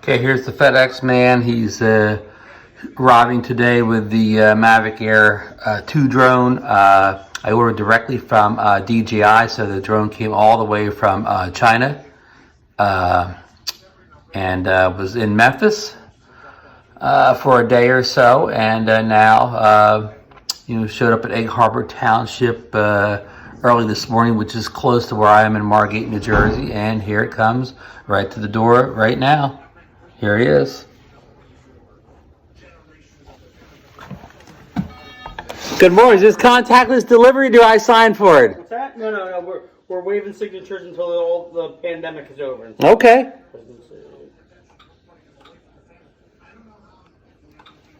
Okay, here's the FedEx man. He's arriving today with the Mavic Air 2 drone. I ordered directly from DJI, so the drone came all the way from China and was in Memphis for a day or so, and now showed up at Egg Harbor Township early this morning, which is close to where I am in Margate, New Jersey, and here it comes right to the door right now. Here he is. Good morning. Is this contactless delivery? Do I sign for it? What's that? No. We're waiving signatures until all the pandemic is over. Okay.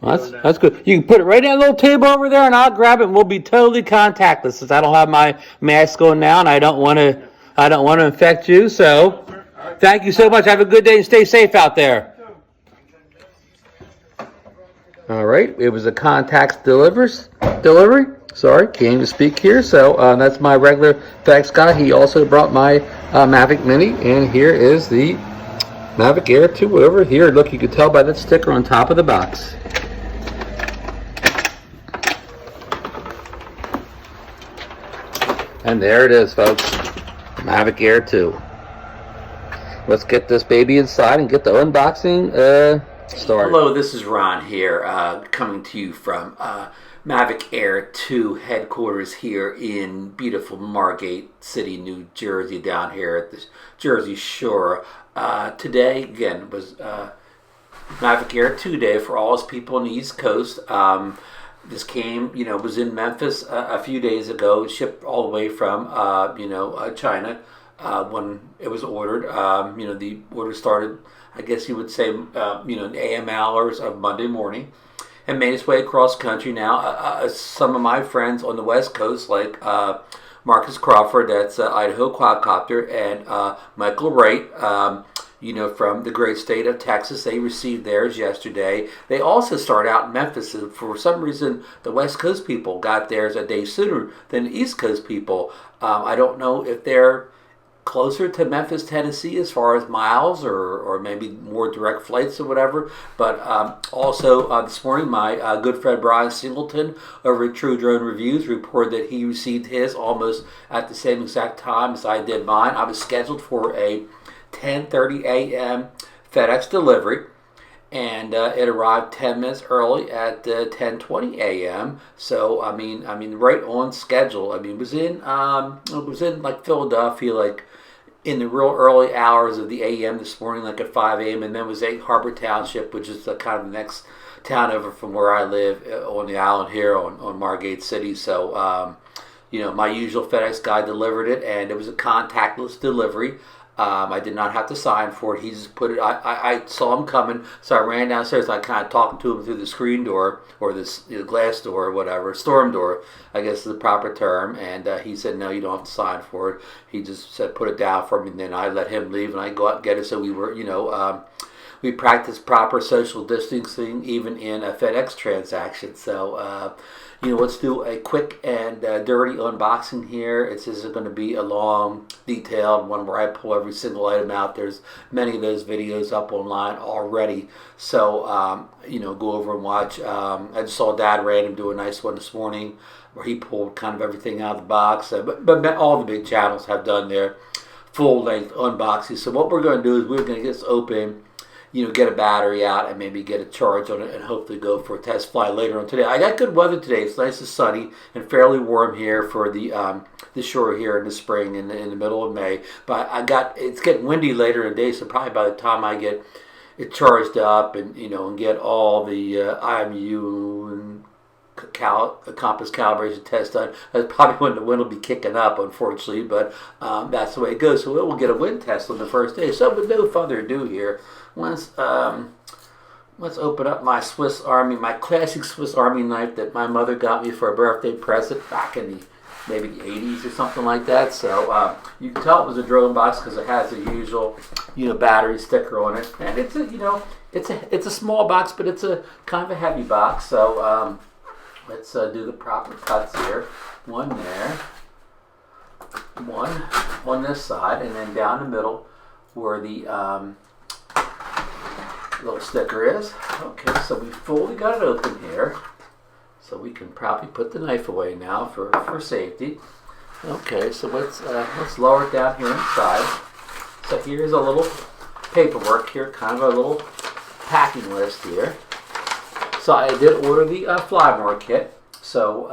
Well, that's good. You can put it right on a little table over there, and I'll grab it, and we'll be totally contactless. Since I don't have my mask on now, and I don't want to infect you. So, thank you so much. Have a good day and stay safe out there. All right, it was a contactless delivery. Sorry, can't even speak here. So that's my regular FedEx guy. He also brought my Mavic Mini, and here is the Mavic Air 2 over here. Look, you can tell by that sticker on top of the box. And there it is, folks. Mavic Air 2. Let's get this baby inside and get the unboxing started. Hello, this is Ron here, coming to you from Mavic Air 2 headquarters here in beautiful Margate City, New Jersey, down here at the Jersey Shore. Today, again, was Mavic Air 2 day for all us people on the East Coast. This came, was in Memphis a few days ago, shipped all the way from, China when it was ordered. The order started, I guess you would say, in the AM hours of Monday morning, and made its way across country. Now, some of my friends on the West Coast, like Marcus Crawford, that's Idaho Quadcopter, and Michael Wright, from the great state of Texas, they received theirs yesterday. They also start out in Memphis. And for some reason, the West Coast people got theirs a day sooner than the East Coast people. I don't know if they're closer to Memphis, Tennessee, as far as miles, or maybe more direct flights or whatever. But also this morning, my good friend Brian Singleton over at True Drone Reviews reported that he received his almost at the same exact time as I did mine. I was scheduled for a 10:30 a.m. FedEx delivery, and it arrived 10 minutes early at 10:20 a.m. So I mean, right on schedule. It was in like Philadelphia, like in the real early hours of the a.m. this morning, like at 5 a.m. And then was Egg Harbor Township, which is the kind of the next town over from where I live on the island here on Margate City. So my usual FedEx guy delivered it, and it was a contactless delivery. I did not have to sign for it. He just put it. I saw him coming, so I ran downstairs. I kind of talked to him through the screen door, or this glass door, or whatever, storm door, I guess is the proper term. And he said, "No, you don't have to sign for it." He just said, "Put it down for me." And then I let him leave, and I go out and get it. So we were, we practiced proper social distancing even in a FedEx transaction. So. Let's do a quick and dirty unboxing here. This isn't going to be a long, detailed one where I pull every single item out. There's many of those videos up online already. So, go over and watch. I just saw Dad Random do a nice one this morning where he pulled kind of everything out of the box. But all the big channels have done their full-length unboxing. So what we're going to do is we're going to get this open, get a battery out and maybe get a charge on it and hopefully go for a test flight later on today. I got good weather today. It's nice and sunny and fairly warm here for the shore here in the spring in the middle of May. But it's getting windy later in the day, so probably by the time I get it charged up and and get all the IMU and compass calibration test done, that's probably when the wind will be kicking up, unfortunately, but that's the way it goes. So we'll get a wind test on the first day. So with no further ado here, let's open up my Swiss Army, my classic Swiss Army knife that my mother got me for a birthday present back in the maybe 80s or something like that. So you can tell it was a drone box because it has the usual battery sticker on it, and it's a small box, but it's a kind of a heavy box. So let's do the proper cuts here. One there, one on this side, and then down the middle where the little sticker is. Okay, so we fully got it open here. So we can probably put the knife away now for safety. Okay, so let's lower it down here inside. So here's a little paperwork here, kind of a little packing list here. So I did order the Firmware kit. So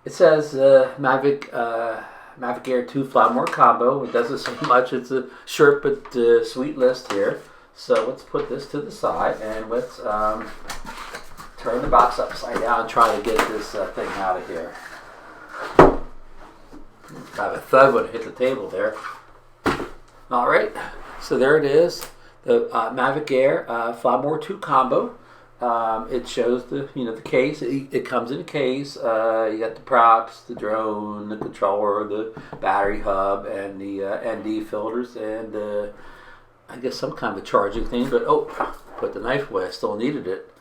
it says Mavic Air 2 Firmware combo. It doesn't say much. It's a short but sweet list here. So let's put this to the side and let's turn the box upside down and try to get this thing out of here. Got a thud when it hit the table there. All right, so there it is, the Mavic Air Firmware 2 combo. It shows the the case. It comes in a case. You got the props, the drone, the controller, the battery hub, and the ND filters, and I guess some kind of a charging thing. But oh, put the knife away. I still needed it.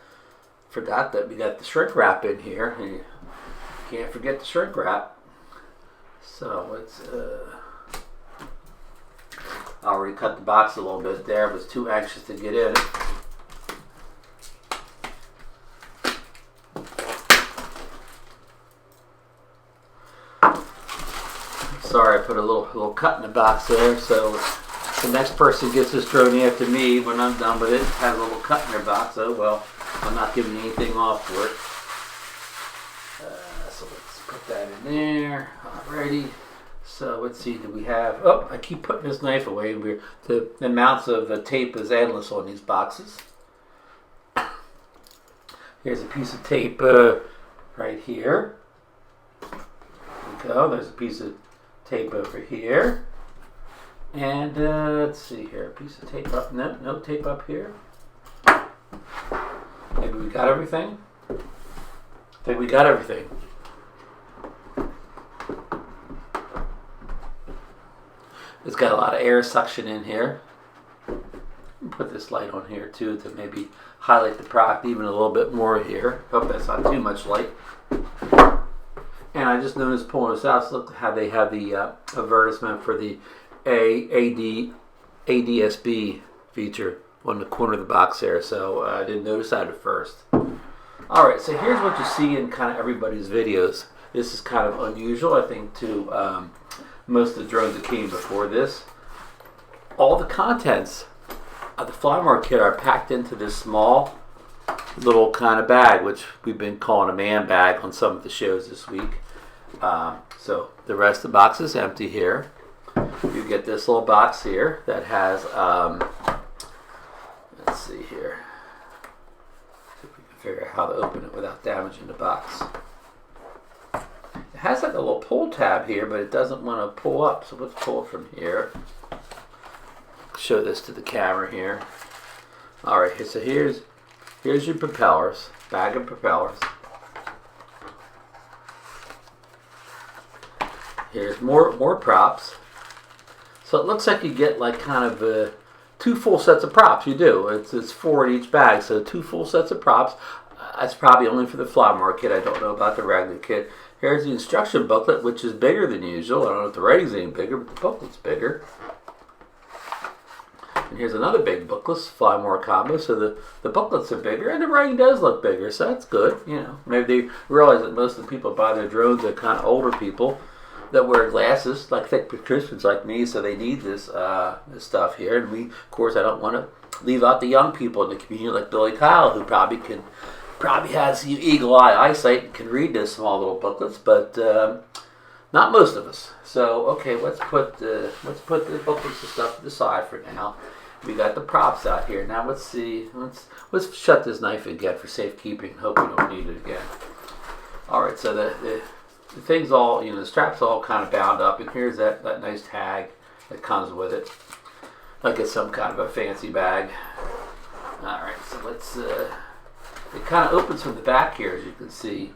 Forgot that we got the shrink wrap in here. And you can't forget the shrink wrap. So let's. I already cut the box a little bit there. I was too anxious to get in. Sorry, I put a little cut in the box there. So the next person gets this drone after me, when I'm done with it, has a little cut in their box. Oh well, I'm not giving anything off for it. So let's put that in there. Alrighty. So let's see, do we have, oh, I keep putting this knife away. The amounts of tape is endless on these boxes. Here's a piece of tape right here. There we go, there's a piece of tape over here. And let's see here, a piece of tape up, no tape up here. Maybe we got everything? I think we got everything. It's got a lot of air suction in here. Put this light on here too to maybe highlight the product even a little bit more here. Hope that's not too much light. And I just noticed pulling this out, so look how they have the advertisement for the ADSB feature on the corner of the box there. So I didn't notice that at first. Alright, so here's what you see in kind of everybody's videos. This is kind of unusual, I think, to most of the drones that came before this. All the contents of the Firmware kit are packed into this small little kind of bag, which we've been calling a man bag on some of the shows this week. So the rest of the box is empty here. You get this little box here that has, let's see here, see if we can figure out how to open it without damaging the box. It has like a little pull tab here, but it doesn't want to pull up, so let's pull it from here. Show this to the camera here. Alright, so here's your propellers, bag of propellers. Here's more props. So it looks like you get like kind of two full sets of props. You do. It's 4 in each bag, so 2 full sets of props. That's probably only for the Firmware kit. I don't know about the regular kit. Here's the instruction booklet, which is bigger than usual. I don't know if the writing's any bigger, but the booklet's bigger. And here's another big booklet, Firmware combo. So the booklets are bigger, and the writing does look bigger, so that's good. You know, maybe they realize that most of the people buy their drones are kind of older people that wear glasses, like thick prescriptions like me, so they need this this stuff here. And we, of course, I don't want to leave out the young people in the community like Billy Kyle, who probably has eagle eye eyesight and can read this small little booklets, but not most of us. So okay, let's put the booklets and stuff to the side for now. We got the props out here. Now let's see. Let's shut this knife again for safekeeping. Hope we don't need it again. All right, so the thing's all, the strap's all kind of bound up, and here's that nice tag that comes with it, like it's some kind of a fancy bag. All right, so let's. It kind of opens from the back here, as you can see,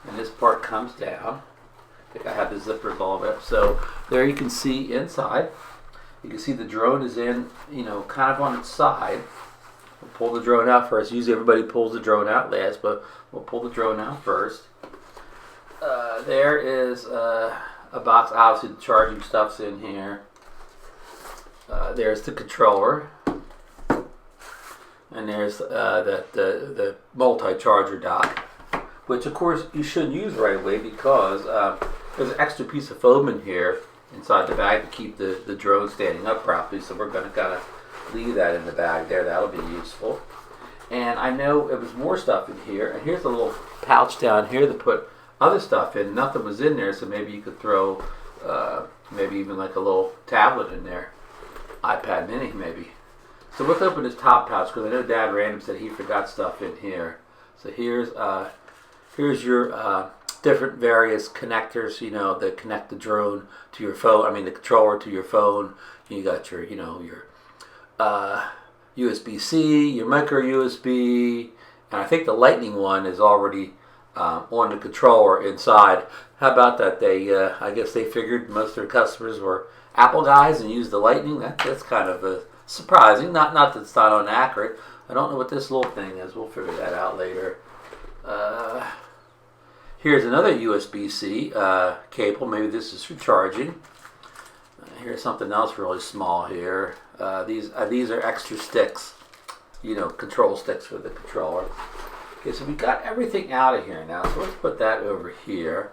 and this part comes down. I think I have the zippers all up. So there you can see inside. You can see the drone is in, kind of on its side. We'll pull the drone out first. Usually everybody pulls the drone out last, but we'll pull the drone out first. There is a box. Obviously the charging stuff's in here. there's the controller, and there's the multi-charger dock, which of course you shouldn't use right away because there's an extra piece of foam in here inside the bag to keep the drone standing up properly. So we're going to kind of leave that in the bag there. That'll be useful. And I know it was more stuff in here. And here's a little pouch down here to put other stuff in. Nothing was in there, so maybe you could throw maybe even like a little tablet in there. iPad mini maybe. So let's open this top pouch because I know Dad Random said he forgot stuff in here. So here's your different various connectors, you know, that connect the drone to your phone. I mean, the controller to your phone. You got your, you know, your USB-C, your micro USB, and I think the Lightning one is already on the controller inside. How about that? They, I guess they figured most of their customers were Apple guys and used the Lightning. That's kind of surprising. Not that it's not inaccurate. I don't know what this little thing is. We'll figure that out later. Here's another USB-C cable. Maybe this is for charging. Here's something else really small here. These are extra sticks, you know, control sticks for the controller. Okay, so we got everything out of here now. So let's put that over here.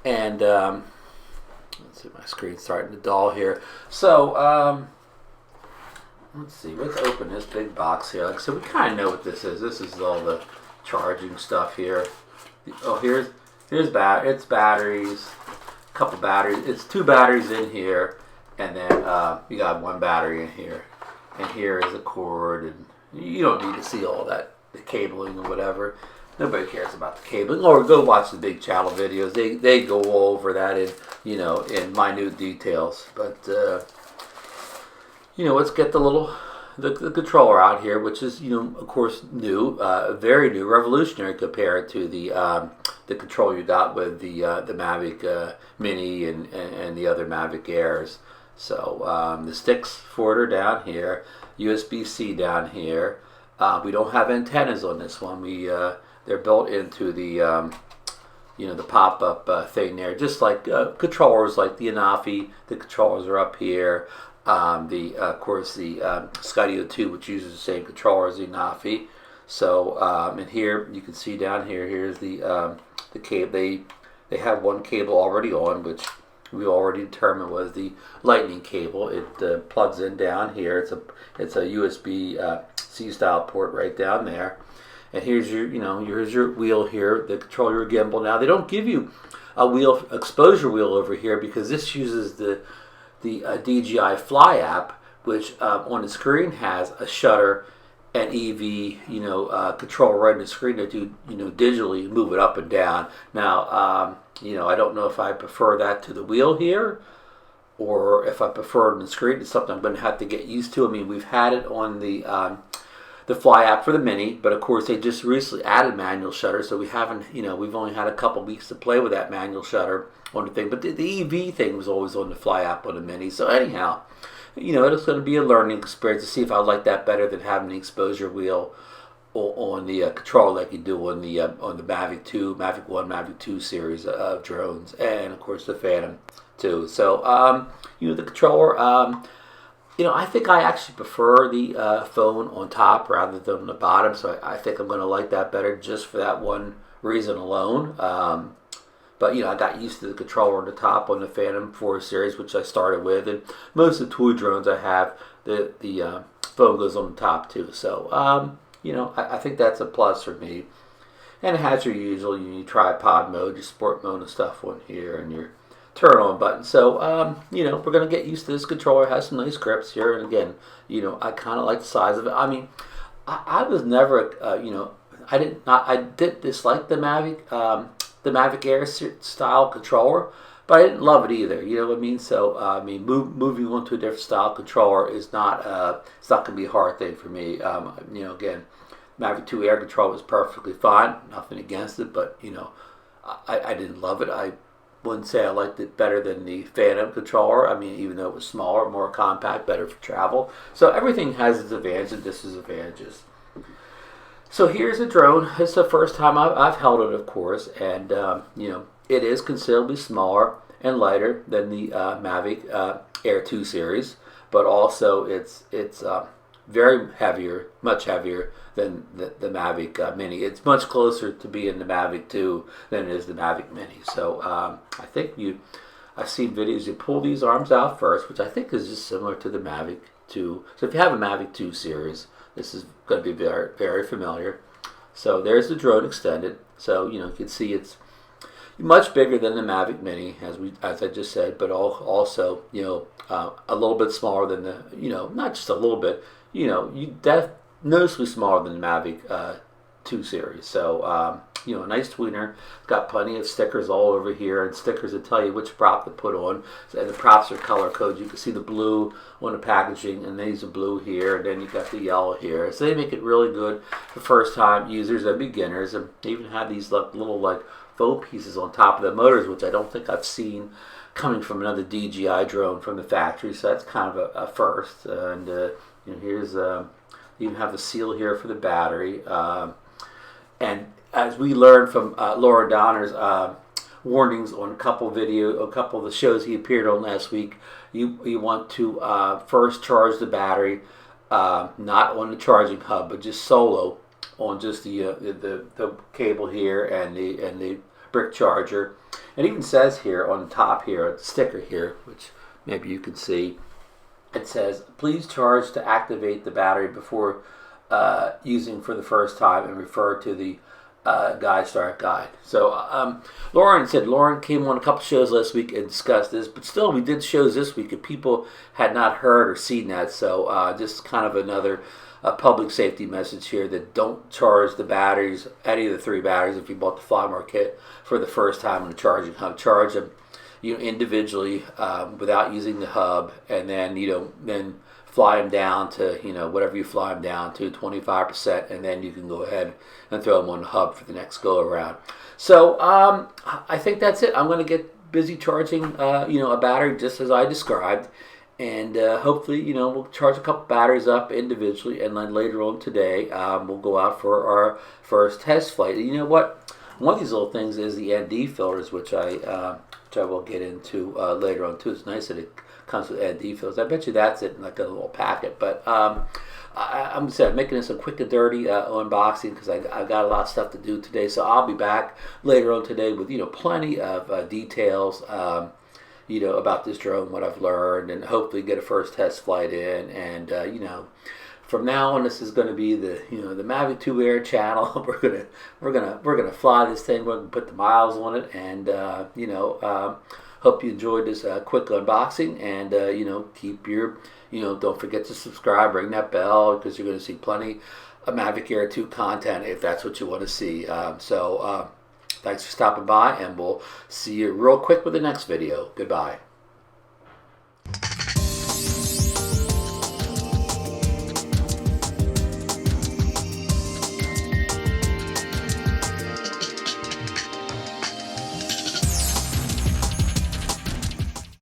And let's see, my screen's starting to dull here. So let's see. Let's open this big box here. So we kind of know what this is. This is all the charging stuff here. Oh, here's it's batteries, a couple batteries. It's 2 batteries in here, and then you got 1 battery in here, and here is a cord, and you don't need to see all that, the cabling or whatever. Nobody cares about the cabling. Or go watch the big channel videos. They go all over that in, you know, in minute details. But you know, let's get the controller out here, which is, you know, of course, new, very new, revolutionary compared to the controller you got with the Mavic Mini and the other Mavic Airs. So the sticks for it are down here, USB-C down here. We don't have antennas on this one. They're built into the you know, the pop-up thing there, just like controllers like the Anafi. The controllers are up here. Of course, the Skydio 2, which uses the same controller as the Anafi. So, and here you can see down here. Here's the cable. They have 1 cable already on, which we already determined was the Lightning cable. It plugs in down here. It's a USB C style port right down there. And here's your wheel here. The control your gimbal. Now they don't give you a wheel exposure wheel over here because this uses the DJI Fly app, which on the screen has a shutter and EV, you know, control right on the screen that you know, digitally move it up and down. Now, you know, I don't know if I prefer that to the wheel here, or if I prefer it on the screen. It's something I'm going to have to get used to. I mean, we've had it on the Fly app for the Mini, but of course they just recently added manual shutter, so we haven't, you know, we've only had a couple weeks to play with that manual shutter on the thing. But the EV thing was always on the Fly app on the Mini. So anyhow, you know, it's going to be a learning experience to see if I like that better than having the exposure wheel on the controller like you do on the Mavic 2, Mavic 1, Mavic 2 series of drones, and of course the Phantom 2. So you know, the controller. You know, I think I actually prefer the phone on top rather than on the bottom. So I think I'm going to like that better just for that one reason alone. But, you know, I got used to the controller on the top on the Phantom 4 series, which I started with. And most of the toy drones I have, the phone goes on the top too. So, you know, I think that's a plus for me. And it has your usual, your tripod mode, your sport mode and stuff on here, and your turn on button. So, you know, we're going to get used to this controller. It has some nice grips here. And again, you know, I kind of like the size of it. I mean, I was never, you know, I did dislike the Mavic Air style controller, but I didn't love it either. You know what I mean? So, I mean, moving on to a different style controller is not, it's not going to be a hard thing for me. You know, again, Mavic 2 Air controller was perfectly fine. Nothing against it, but, you know, I didn't love it. I wouldn't say I liked it better than the Phantom controller. I mean, even though it was smaller, more compact, better for travel. So everything has its advantages and disadvantages. So here's a drone. It's the first time I've held it, of course, and you know, it is considerably smaller and lighter than the Mavic Air 2 series, but also it's very heavier, much heavier than the Mavic Mini. It's much closer to being the Mavic 2 than it is the Mavic Mini. So I think I've seen videos, you pull these arms out first, which I think is just similar to the Mavic 2. So if you have a Mavic 2 series, this is going to be very, very familiar. So there's the drone extended. So, you can see it's much bigger than the Mavic Mini, as I just said, but also, a little bit smaller than the, not just a little bit, noticeably smaller than the Mavic 2 series. So, a nice tweener. It's got plenty of stickers all over here, and stickers that tell you which prop to put on. And the props are color coded. You can see the blue on the packaging, and these are blue here, and then you got the yellow here. So they make it really good for first-time users and beginners. And they even have these little faux pieces on top of the motors, which I don't think I've seen coming from another DJI drone from the factory. So that's kind of a first. And here's you even have the seal here for the battery. And as we learned from Laura Donner's warnings on a couple of the shows he appeared on last week, you want to first charge the battery, not on the charging hub, but just solo on just the cable here and the brick charger. It even says here on the top here, the sticker here, which maybe you can see, it says, please charge to activate the battery before using for the first time, and refer to the start guide. So Lauren came on a couple shows last week and discussed this, but still we did shows this week and people had not heard or seen that. So just kind of another public safety message here, that don't charge the batteries, any of the 3 batteries, if you bought the Firmware kit for the first time in the charging hub. Charge them individually without using the hub, and then then fly them down to whatever you fly them down to, 25%, and then you can go ahead and throw them on the hub for the next go around. So I think that's it. I'm going to get busy charging a battery just as I described, and hopefully we'll charge a couple batteries up individually, and then later on today we'll go out for our first test flight. And you know what? One of these little things is the ND filters, which I will get into later on too. It's nice that it comes with ND filters. I bet you that's it in like a little packet. But I'm making this a quick and dirty unboxing because I've got a lot of stuff to do today. So I'll be back later on today with plenty of details about this drone, what I've learned, and hopefully get a first test flight in. And from now on, this is going to be the the Mavic 2 Air channel. We're gonna fly this thing. We're gonna put the miles on it, and hope you enjoyed this quick unboxing. And keep your don't forget to subscribe, ring that bell, because you're going to see plenty of Mavic Air 2 content if that's what you want to see. Thanks for stopping by, and we'll see you real quick with the next video. Goodbye.